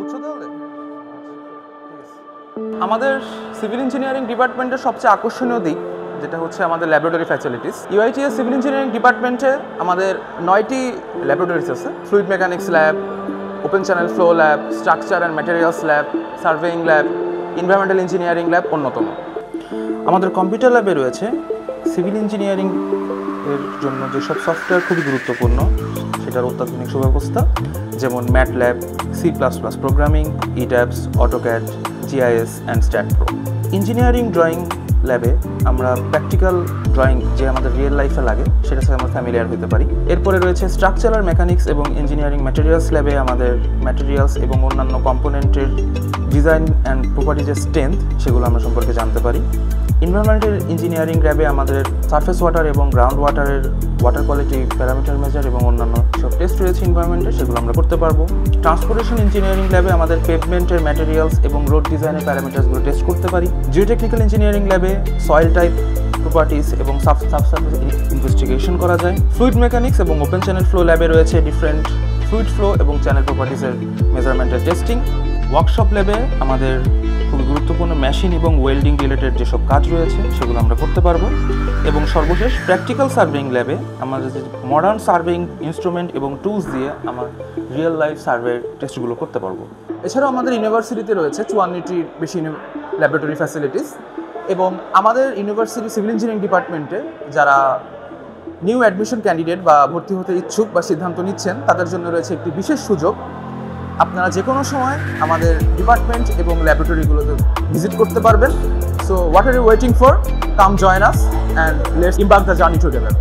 বুঝছো তাহলে? আমাদের সিভিল ইঞ্জিনিয়ারিং ডিপার্টমেন্টের সবচেয়ে আকর্ষণীয় দিক যেটা হচ্ছে আমাদের laboratory facilities. UITS civil engineering ডিপার্টমেন্টে আমাদের 9টি ল্যাবরেটরিজ আছে। Fluid mechanics lab, open channel flow lab, structure and materials lab, surveying lab, environmental engineering lab অন্যতম। আমাদের কম্পিউটার ল্যাবে রয়েছে সিভিল ইঞ্জিনিয়ারিং এর জন্য যেসব সফটওয়্যার খুবই গুরুত্বপূর্ণ সেটার অত্যাধুনিক সুব্যবস্থা, যেমন MATLAB, C++ programming, ETABS, AutoCAD, GIS and StatPro. Engineering drawing ল্যাবে আমরা প্র্যাকটিক্যাল ড্রয়িং যে আমাদের রিয়েল লাইফে লাগে সেটার সাথে আমরা ফ্যামিলিয়ার হতে পারি। এরপরে রয়েছে স্ট্রাকচারাল মেকানিক্স এবং ইঞ্জিনিয়ারিং ম্যাটেরিয়ালস ল্যাবে আমাদের ম্যাটেরিয়ালস এবং অন্যান্য কম্পোনেন্টের ডিজাইন অ্যান্ড প্রপার্টিজের স্ট্রেংথ সেগুলো আমরা সম্পর্কে জানতে পারি। এনভায়রনমেন্টাল ইঞ্জিনিয়ারিং ল্যাবে আমাদের সারফেস ওয়াটার এবং গ্রাউন্ড ওয়াটারের ওয়াটার কোয়ালিটি প্যারামিটার মেজার এবং অন্যান্য সব টেস্ট রয়েছে এনভায়রনমেন্টে, সেগুলো আমরা করতে পারবো। ট্রান্সপোর্টেশন ইঞ্জিনিয়ারিং ল্যাবে আমাদের পেভমেন্টের ম্যাটেরিয়ালস এবং রোড ডিজাইনের প্যারামিটার্সগুলো টেস্ট করতে পারি। জিওটেকনিক্যাল ইঞ্জিনিয়ারিং ল্যাবে সয়েল টাইপ প্রপার্টিস এবং সাবসারফেস ইনভেস্টিগেশন করা যায়। ফ্লুইড মেকানিক্স এবং ওপেন চ্যানেল ফ্লো ল্যাবে রয়েছে ডিফারেন্ট ফ্লুইড ফ্লো এবং চ্যানেল প্রপার্টিসের মেজারমেন্টের টেস্টিং। ওয়ার্কশপ ল্যাবে আমাদের খুবই গুরুত্বপূর্ণ মেশিন এবং ওয়েল্ডিং রিলেটেড যেসব কাজ রয়েছে সেগুলো আমরা করতে পারবো। এবং সর্বশেষ প্র্যাকটিক্যাল সার্ভেইং ল্যাবে আমাদের যে মডার্ন সার্ভেইং ইনস্ট্রুমেন্ট এবং টুলস দিয়ে আমার রিয়েল লাইফ সার্ভে টেস্টগুলো করতে পারবো। এছাড়াও আমাদের ইউনিভার্সিটিতে রয়েছে 54টির বেশি ল্যাবরেটরি ফ্যাসিলিটিস। এবং আমাদের ইউনিভার্সিটি সিভিল ইঞ্জিনিয়ারিং ডিপার্টমেন্টে যারা নিউ অ্যাডমিশন ক্যান্ডিডেট বা ভর্তি হতে ইচ্ছুক বা সিদ্ধান্ত নিচ্ছেন তাদের জন্য রয়েছে একটি বিশেষ সুযোগ। আপনারা যে কোনো সময় আমাদের ডিপার্টমেন্ট এবং ল্যাবরেটরিগুলোতে ভিজিট করতে পারবেন। So what are you waiting for? Come join us and let's embark the journey together.